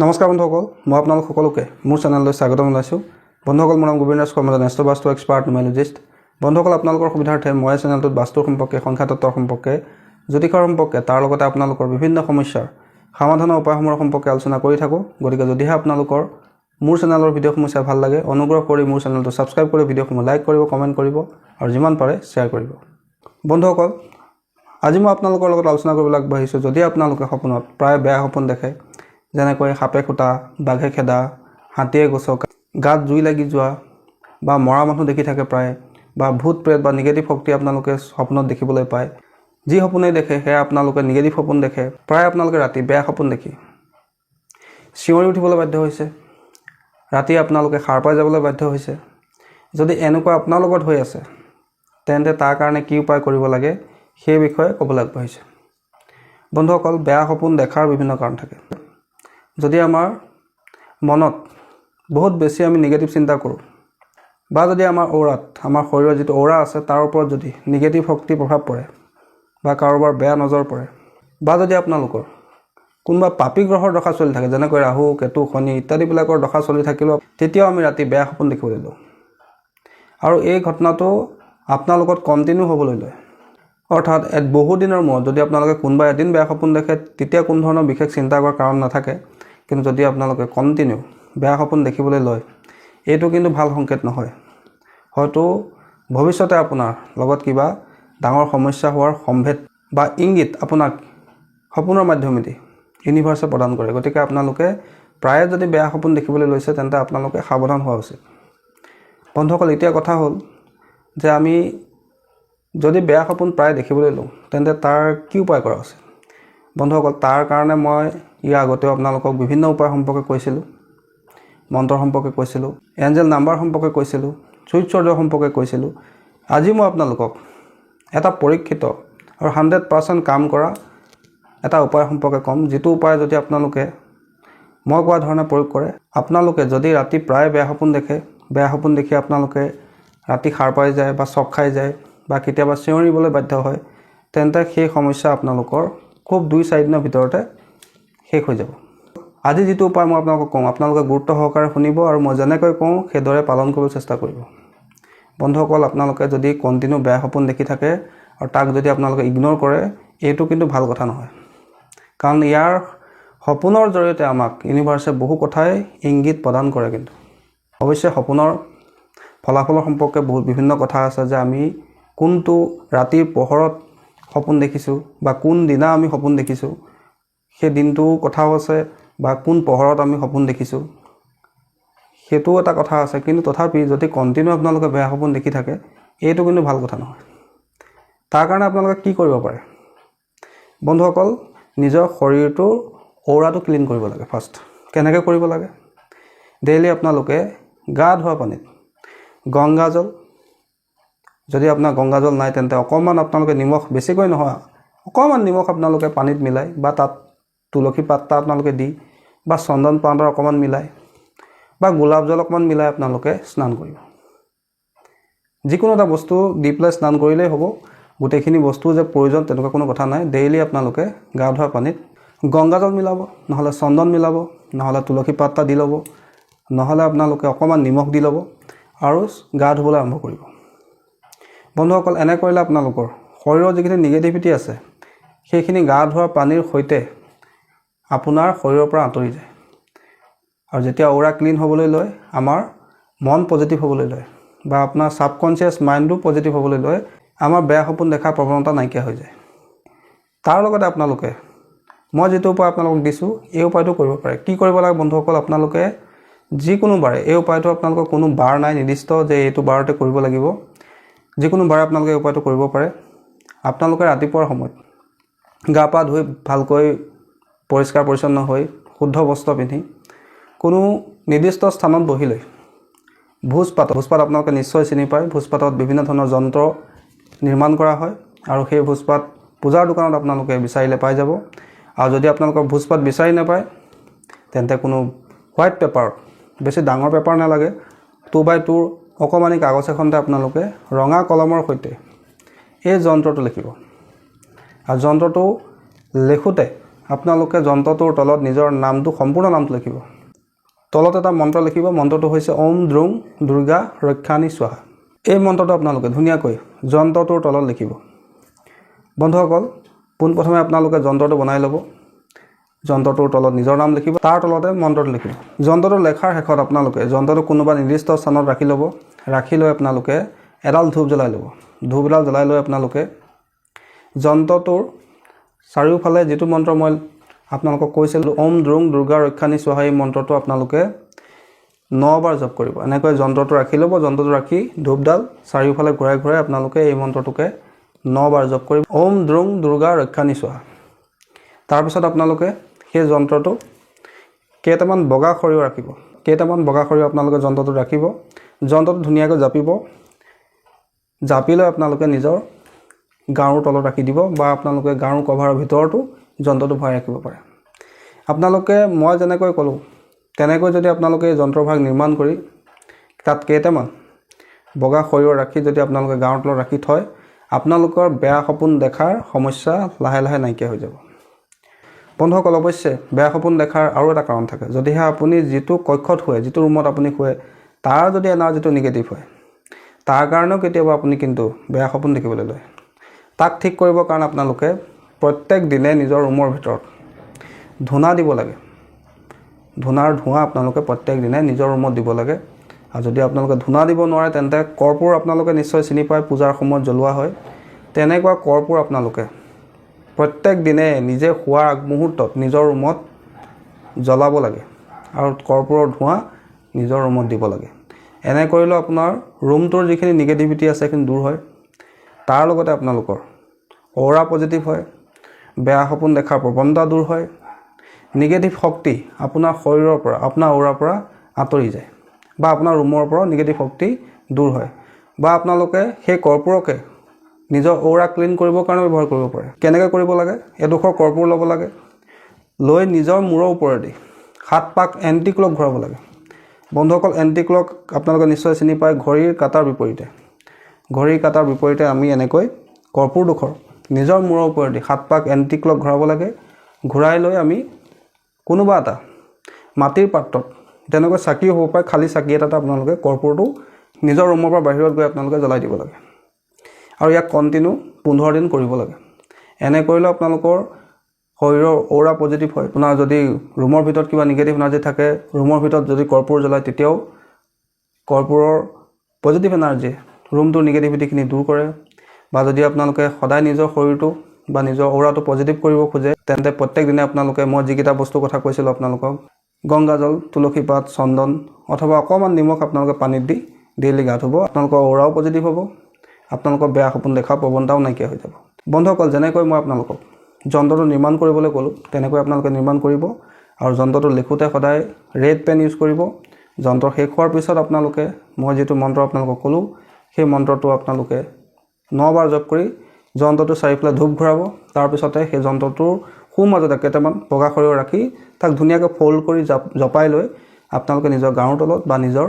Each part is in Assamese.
নমস্কাৰ বন্ধুসকল, মই আপোনালোক সকলোকে মোৰ চেনেললৈ স্বাগতম জনাইছোঁ। বন্ধুসকল, মোৰ নাম গোবিন্দ ৰাজ কৰ্মী, এষ্ট্ৰ বাস্তু এক্সপাৰ্ট নিউমেৰলজিষ্ট। বন্ধুসকল, আপোনালোকৰ সুবিধাৰ্থে মই চেনেলটোত বাস্তুৰ সম্পৰ্কে, সংখ্যাতত্বৰ সম্পৰ্কে, জ্যোতিষৰ সম্পৰ্কে, তাৰ লগতে আপোনালোকৰ বিভিন্ন সমস্যাৰ সমাধানৰ উপায়সমূহৰ সম্পৰ্কে আলোচনা কৰি থাকোঁ। গতিকে যদিহে আপোনালোকৰ মোৰ চেনেলৰ ভিডিঅ'সমূহ চাই ভাল লাগে, অনুগ্ৰহ কৰি মোৰ চেনেলটো ছাবস্ক্ৰাইব কৰি ভিডিঅ'সমূহ লাইক কৰিব, কমেণ্ট কৰিব আৰু যিমান পাৰে শ্বেয়াৰ কৰিব। বন্ধুসকল, আজি মই আপোনালোকৰ লগত আলোচনা কৰিবলৈ আগবাঢ়িছোঁ। যদি আপোনালোকে সপোনত প্ৰায় বেয়া সপোন দেখে, যেনেকৈ সাপে খুটা, বাঘে খেদা, হাতীয়ে গছকা, গাত জুই লাগি যোৱা বা মৰা মানুহ দেখি থাকে প্ৰায়, বা ভূত প্ৰেত বা নিগেটিভ শক্তি আপোনালোকে সপোনত দেখিবলৈ পায়, যি সপোনেই দেখে সেয়া আপোনালোকে নিগেটিভ সপোন দেখে, প্ৰায় আপোনালোকে ৰাতি বেয়া সপোন দেখি চিঞৰি উঠিবলৈ বাধ্য হৈছে, ৰাতি আপোনালোকে সাৰ পাই যাবলৈ বাধ্য হৈছে। যদি এনেকুৱা আপোনাৰ লগত হৈ আছে, তেন্তে তাৰ কাৰণে কি উপায় কৰিব লাগে সেই বিষয়ে ক'বলৈ আগবাঢ়িছোঁ। বন্ধুসকল, বেয়া সপোন দেখাৰ বিভিন্ন কাৰণ থাকে। যদি আমাৰ মনত বহুত বেছি আমি নিগেটিভ চিন্তা কৰোঁ, বা যদি আমাৰ অ'ৰাত, আমাৰ শৰীৰৰ যিটো অ'ৰা আছে তাৰ ওপৰত যদি নিগেটিভ শক্তিৰ প্ৰভাৱ পৰে, বা কাৰোবাৰ বেয়া নজৰ পৰে, বা যদি আপোনালোকৰ কোনোবা পাপী গ্ৰহৰ দশা চলি থাকে, যেনেকৈ ৰাহু, কেতু, শনি ইত্যাদিবিলাকৰ দশা চলি থাকিলেও তেতিয়াও আমি ৰাতি বেয়া সপোন দেখিবলৈ লওঁ। আৰু এই ঘটনাটো আপোনাৰ লগত কণ্টিনিউ হ'বলৈ লয়। অৰ্থাৎ বহু দিনৰ মূৰত যদি আপোনালোকে কোনোবা এদিন বেয়া সপোন দেখে, তেতিয়া কোনো ধৰণৰ বিশেষ চিন্তা কৰাৰ কাৰণ নাথাকে। কিন্তু যদি আপোনালোকে কণ্টিনিউ বেয়া সপোন দেখিবলৈ লয়, এইটো কিন্তু ভাল সংকেত নহয়। হয়তো ভৱিষ্যতে আপোনাৰ লগত কিবা ডাঙৰ সমস্যা হোৱাৰ সম্ভেদ বা ইংগিত আপোনাক সপোনৰ মাধ্যমেদি ইউনিভাৰ্ছে প্ৰদান কৰে। গতিকে আপোনালোকে প্ৰায়ে যদি বেয়া সপোন দেখিবলৈ লৈছে, তেন্তে আপোনালোকে সাৱধান হোৱা উচিত। বন্ধুসকল, এতিয়া কথা হ'ল যে আমি যদি বেয়া সপোন প্ৰায় দেখিবলৈ লওঁ, তেন্তে তাৰ কি উপায় কৰা উচিত। বন্ধুসকল, তাৰ কাৰণে মই ইয়াৰ আগতেও আপোনালোকক বিভিন্ন উপায় সম্পৰ্কে কৈছিলোঁ, মন্ত্ৰ সম্পৰ্কে কৈছিলোঁ, এঞ্জেল নাম্বাৰ সম্পৰ্কে কৈছিলোঁ, চুইটচৰ্ডৰ সম্পৰ্কে কৈছিলোঁ। আজি মই আপোনালোকক এটা পৰীক্ষিত আৰু 100% কাম কৰা এটা উপায় সম্পৰ্কে ক'ম, যিটো উপায় যদি আপোনালোকে মই কোৱা ধৰণে প্ৰয়োগ কৰে, আপোনালোকে যদি ৰাতি প্ৰায় বেয়া সপোন দেখে, বেয়া সপোন দেখি আপোনালোকে ৰাতি সাৰ পাই যায় বা চক খাই যায় বা কেতিয়াবা চিঞৰিবলৈ বাধ্য হয়, তেন্তে সেই সমস্যা আপোনালোকৰ খুব 2-4 দিনৰ ভিতৰতে শেষ হৈ যাব। আজি যিটো উপায় মই আপোনালোকক কওঁ, আপোনালোকে গুৰুত্ব সহকাৰে শুনিব আৰু মই যেনেকৈ কওঁ সেইদৰে পালন কৰিবলৈ চেষ্টা কৰিব। বন্ধুসকল, আপোনালোকে যদি কণ্টিনিউ বেয়া সপোন দেখি থাকে আৰু তাক যদি আপোনালোকে ইগন'ৰ কৰে, এইটো কিন্তু ভাল কথা নহয়। কাৰণ ইয়াৰ সপোনৰ জৰিয়তে আমাক ইউনিভাৰ্ছে বহু কথাই ইংগিত প্ৰদান কৰে। কিন্তু অৱশ্যে সপোনৰ ফলাফলৰ সম্পৰ্কে বহুত বিভিন্ন কথা আছে, যে আমি কোনটো ৰাতিৰ পোহৰত সপোন দেখিছোঁ বা কোন দিনা আমি সপোন দেখিছোঁ, সেই দিনটোৰ কথাও আছে, বা কোন পোহৰত আমি সপোন দেখিছোঁ সেইটোও এটা কথা আছে। কিন্তু তথাপি যদি কণ্টিনিউ আপোনালোকে বেয়া সপোন দেখি থাকে, এইটো কিন্তু ভাল কথা নহয়। তাৰ কাৰণে আপোনালোকে কি কৰিব পাৰে? বন্ধুসকল, নিজৰ শৰীৰটোৰ অ'ৰাটো ক্লিন কৰিব লাগে। ফাৰ্ষ্ট কেনেকৈ কৰিব লাগে? ডেইলি আপোনালোকে গা ধোৱা পানীত গংগাজল, যদি আপোনাৰ গংগাজল নাই তেন্তে অকণমান আপোনালোকে নিমখ, বেছিকৈ নহয়, অকণমান নিমখ আপোনালোকে পানীত মিলাই, বা তাত তুলসী পাত্তা আপোনালোকে দি, বা চন্দন পাউডাৰ অকণমান মিলাই, বা গোলাপ জল অকণমান মিলাই আপোনালোকে স্নান কৰিব। যিকোনো এটা বস্তু দি পেলাই স্নান কৰিলেই হ'ব। গোটেইখিনি বস্তু যে প্ৰয়োজন তেনেকুৱা কোনো কথা নাই। ডেইলি আপোনালোকে গা ধোৱা পানীত গংগাজল মিলাব, নহ'লে চন্দন মিলাব, নহ'লে তুলসী পাত্তা দি ল'ব, নহ'লে আপোনালোকে অকণমান নিমখ দি ল'ব আৰু গা ধুবলৈ আৰম্ভ কৰিব। বন্ধুসকল, এনে কৰিলে আপোনালোকৰ শৰীৰৰ যিখিনি নিগেটিভিটি আছে, সেইখিনি গা ধোৱা পানীৰ সৈতে আপোনাৰ শৰীৰৰ পৰা আঁতৰি যায়। আৰু যেতিয়া অ'ৰা ক্লিন হ'বলৈ লয়, আমাৰ মন পজিটিভ হ'বলৈ লয়, বা আপোনাৰ ছাবকনচিয়াছ মাইণ্ডটো পজিটিভ হ'বলৈ লয়, আমাৰ বেয়া সপোন দেখাৰ প্ৰৱণতা নাইকিয়া হৈ যায়। তাৰ লগতে আপোনালোকে মই যিটো উপায় আপোনালোকক দিছোঁ, এই উপায়টো কৰিব পাৰে। কি কৰিব লাগে বন্ধুসকল? আপোনালোকে যিকোনো বাৰে, এই উপায়টো আপোনালোকৰ কোনো বাৰ নাই নিৰ্দিষ্ট যে এইটো বাৰতে কৰিব লাগিব, যিকোনো বাৰে আপোনালোকে এই উপায়টো কৰিব পাৰে। আপোনালোকে ৰাতিপুৱাৰ সময়ত গা পা ধুই ভালকৈ পৰিষ্কাৰ পৰিচ্ছন্ন হৈ শুদ্ধ বস্ত্ৰ পিন্ধি কোনো নিৰ্দিষ্ট স্থানত বহি লৈ ভোজপাত আপোনালোকে নিশ্চয় চিনি পায়। ভোজপাতত বিভিন্ন ধৰণৰ যন্ত্ৰ নিৰ্মাণ কৰা হয়, আৰু সেই ভোজপাত পূজাৰ দোকানত আপোনালোকে বিচাৰিলে পাই যাব। আৰু যদি আপোনালোকৰ ভোজপাত বিচাৰি নাপায়, তেন্তে কোনো হোৱাইট পেপাৰত, বেছি ডাঙৰ পেপাৰ নালাগে, 2x2 অকণমানি কাগজ এখনতে আপোনালোকে ৰঙা কলমৰ সৈতে এই যন্ত্ৰটো লিখিব। আৰু যন্ত্ৰটো লিখোঁতে আপোনালোকে যন্ত্ৰটোৰ তলত নিজৰ নামটো সম্পূৰ্ণ নামটো লিখিব তলত এটা মন্ত্ৰ লিখিব মন্ত্ৰটো হৈছে ওম দ্ৰুং দুৰ্গা ৰক্ষানি স্বাহা এই মন্ত্ৰটো আপোনালোকে ধুনীয়াকৈ যন্ত্ৰটোৰ তলত লিখিব বন্ধুসকল পোনপ্ৰথমে আপোনালোকে যন্ত্ৰটো বনাই ল'ব যন্ত্ৰটোৰ তলত নিজৰ নাম লিখিব তাৰ তলতে মন্ত্ৰটো লিখিব যন্ত্ৰটো লেখাৰ শেষত আপোনালোকে যন্ত্ৰটো কোনোবা নিৰ্দিষ্ট স্থানত ৰাখি ল'ব ৰাখি লৈ আপোনালোকে এডাল ধূপ জ্বলাই ল'ব ধূপডাল জ্বলাই লৈ আপোনালোকে যন্ত্ৰটোৰ চাৰিওফালে যিটো মন্ত্ৰ মই আপোনালোকক কৈছিলোঁ ওম দ্ৰুং দুৰ্গা ৰক্ষানি স্বাহা এই মন্ত্ৰটো আপোনালোকে 9 বাৰ জপ কৰিব এনেকৈ যন্ত্ৰটো ৰাখি ল'ব যন্ত্ৰটো ৰাখি ধূপডাল চাৰিওফালে ঘূৰাই ঘূৰাই আপোনালোকে এই মন্ত্ৰটোকে 9 বাৰ জপ কৰিব ওম দ্ৰুং দুৰ্গা ৰক্ষানি স্বাহা তাৰপিছত আপোনালোকে সেই যন্ত্ৰটো কেইটামান বগা খৰিও ৰাখিব কেইটামান বগা খৰিও আপোনালোকে যন্ত্ৰটো ৰাখিব যন্ত্ৰটো ধুনীয়াকৈ জাপিব জাপি লৈ আপোনালোকে নিজৰ গাঁৱৰ তলত ৰাখি দিব বা আপোনালোকে গাঁৱৰ কভাৰৰ ভিতৰতো যন্ত্ৰটো ভৰাই ৰাখিব পাৰে আপোনালোকে মই যেনেকৈ ক'লোঁ তেনেকৈ যদি আপোনালোকে যন্ত্ৰভাগ নিৰ্মাণ কৰি তাত কেইটামান বগা খৰিও ৰাখি যদি আপোনালোকে গাঁৱৰ তলত ৰাখি থয় আপোনালোকৰ বেয়া সপোন দেখাৰ সমস্যা লাহে লাহে নাইকিয়া হৈ যাব বন্ধুসকল অৱশ্যে বেয়া সপোন দেখাৰ আৰু এটা কাৰণ থাকে যদিহে আপুনি যিটো কক্ষত শুৱে যিটো ৰুমত আপুনি শুৱে তাৰ যদি এনাৰ্জিটো নিগেটিভ হয় তাৰ কাৰণেও কেতিয়াবা আপুনি কিন্তু বেয়া সপোন দেখিবলৈ লয় তাক ঠিক কৰিবৰ কাৰণে আপোনালোকে প্ৰত্যেক দিনে নিজৰ ৰুমৰ ভিতৰত ধূনা দিব লাগে ধূনাৰ ধোঁৱা আপোনালোকে প্ৰত্যেক দিনে নিজৰ ৰুমত দিব লাগে আৰু যদি আপোনালোকে ধূনা দিব নোৱাৰে তেন্তে কৰ্পূৰ আপোনালোকে নিশ্চয় চিনি পায় পূজাৰ সময়ত জ্বলোৱা হয় তেনেকুৱা কৰ্পূৰ আপোনালোকে প্ৰত্যেক দিনে নিজে শোৱাৰ আগমুহূৰ্তত নিজৰ ৰুমত জ্বলাব লাগে আৰু কৰ্পূৰৰ ধোঁৱা নিজৰ ৰুমত দিব লাগে এনে কৰিলে আপোনাৰ ৰুমটোৰ যিখিনি নিগেটিভিটি আছে সেইখিনি দূৰ হয় তাৰ লগতে আপোনালোকৰ অ'ৰা পজিটিভ হয় বেয়া সপোন দেখাৰ প্ৰৱণতা দূৰ হয় নিগেটিভ শক্তি আপোনাৰ শৰীৰৰ পৰা আপোনাৰ অ'ৰাৰ পৰা আঁতৰি যায় বা আপোনাৰ ৰুমৰ পৰা নিগেটিভ শক্তি দূৰ হয় বা আপোনালোকে সেই কৰ্পূৰকে নিজৰ অ'ৰা ক্লিন কৰিবৰ কাৰণে ব্যৱহাৰ কৰিব পাৰে কেনেকৈ কৰিব লাগে এডোখৰ কৰ্পূৰ ল'ব লাগে লৈ নিজৰ মূৰৰ ওপৰেদি 7 পাক এণ্টি ক্লক ঘূৰাব লাগে বন্ধুসকল এণ্টি ক্লক আপোনালোকে নিশ্চয় চিনি পায় ঘড়ীৰ কাটাৰ বিপৰীতে আমি এনেকৈ কৰ্পূৰ দুখৰ নিজৰ মূৰৰ ওপৰেদি 7 পাক এণ্টি ক্লক ঘূৰাব লাগে ঘূৰাই লৈ আমি কোনোবা এটা মাটিৰ পাত্ৰত তেনেকৈ চাকি হ'ব পাৰে খালী চাকি এটাতে আপোনালোকে কৰ্পূৰটো নিজৰ ৰুমৰ পৰা বাহিৰত গৈ আপোনালোকে জ্বলাই দিব লাগে আৰু ইয়াক কণ্টিনিউ 15 দিন কৰিব লাগে এনে কৰিলে আপোনালোকৰ শৰীৰৰ অ'ৰা পজিটিভ হয় আপোনাৰ যদি ৰুমৰ ভিতৰত কিবা নিগেটিভ এনাৰ্জি থাকে ৰুমৰ ভিতৰত যদি কৰ্পূৰ জ্বলায় তেতিয়াও কৰ্পূৰৰ পজিটিভ এনাৰ্জি ৰুমটোৰ নিগেটিভিটিখিনি দূৰ কৰে বা যদি আপোনালোকে সদায় নিজৰ শৰীৰটো বা নিজৰ অ'ৰাটো পজিটিভ কৰিব খোজে তেন্তে প্ৰত্যেক দিনে আপোনালোকে মই যিকেইটা বস্তুৰ কথা কৈছিলোঁ আপোনালোকক গংগাজল তুলসী পাত চন্দন অথবা অকণমান নিমখ আপোনালোকে পানীত দি ডেইলি গা ধুব আপোনালোকৰ অ'ৰাও পজিটিভ হ'ব আপোনালোকৰ বেয়া সপোন দেখা প্ৰৱণতাও নাইকিয়া হৈ যাব বন্ধুসকল যেনেকৈ মই আপোনালোকক যন্ত্ৰটো নিৰ্মাণ কৰিবলৈ ক'লোঁ তেনেকৈ আপোনালোকে নিৰ্মাণ কৰিব আৰু যন্ত্ৰটো লিখোঁতে সদায় ৰেড পেন ইউজ কৰিব যন্ত্ৰ শেষ হোৱাৰ পিছত আপোনালোকে মই যিটো মন্ত্ৰ আপোনালোকক ক'লোঁ সেই মন্ত্ৰটো আপোনালোকে 9 বাৰ জপ কৰি যন্ত্ৰটো চাৰিওফালে ধূপ ঘূৰাব তাৰপিছতে সেই যন্ত্ৰটোৰ সোঁমাজতে কেইটামান বগা খৰিও ৰাখি তাক ধুনীয়াকৈ ফ'ল্ড কৰি জপাই লৈ আপোনালোকে নিজৰ গাঁৱৰ তলত বা নিজৰ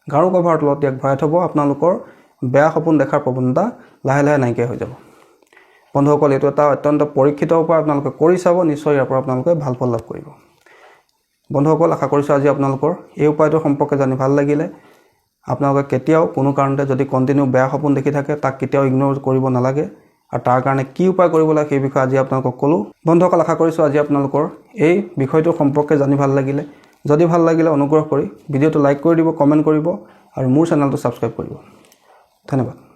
গাঁৱৰ কভাৰৰ তলত ইয়াক ভৰাই থ'ব আপোনালোকৰ বেয়া সপোন দেখাৰ প্ৰৱণতা লাহে লাহে নাইকিয়া হৈ যাব বন্ধুসকল এইটো এটা অত্যন্ত পৰীক্ষিত উপায় আপোনালোকে কৰি চাব নিশ্চয় ইয়াৰ পৰা আপোনালোকে ভাল ফল লাভ কৰিব বন্ধুসকল আশা কৰিছোঁ আজি আপোনালোকৰ এই উপায়টোৰ সম্পৰ্কে জানি ভাল লাগিলে আপোনালোকে কেতিয়াও কোনো কাৰণতে যদি কণ্টিনিউ বেয়া সপোন দেখি থাকে তাক কেতিয়াও ইগনোৰ কৰিব নালাগে আৰু তাৰ কাৰণে কি উপায় কৰিব লাগে সেই বিষয়ে আজি আপোনালোকক ক'লোঁ বন্ধুসকল আশা কৰিছোঁ আজি আপোনালোকৰ এই বিষয়টোৰ সম্পৰ্কে জানি ভাল লাগিলে যদি ভাল লাগিলে অনুগ্ৰহ কৰি ভিডিঅ'টো লাইক কৰি দিব কমেণ্ট কৰিব আৰু মোৰ চেনেলটো ছাবস্ক্ৰাইব কৰিব ধন্যবাদ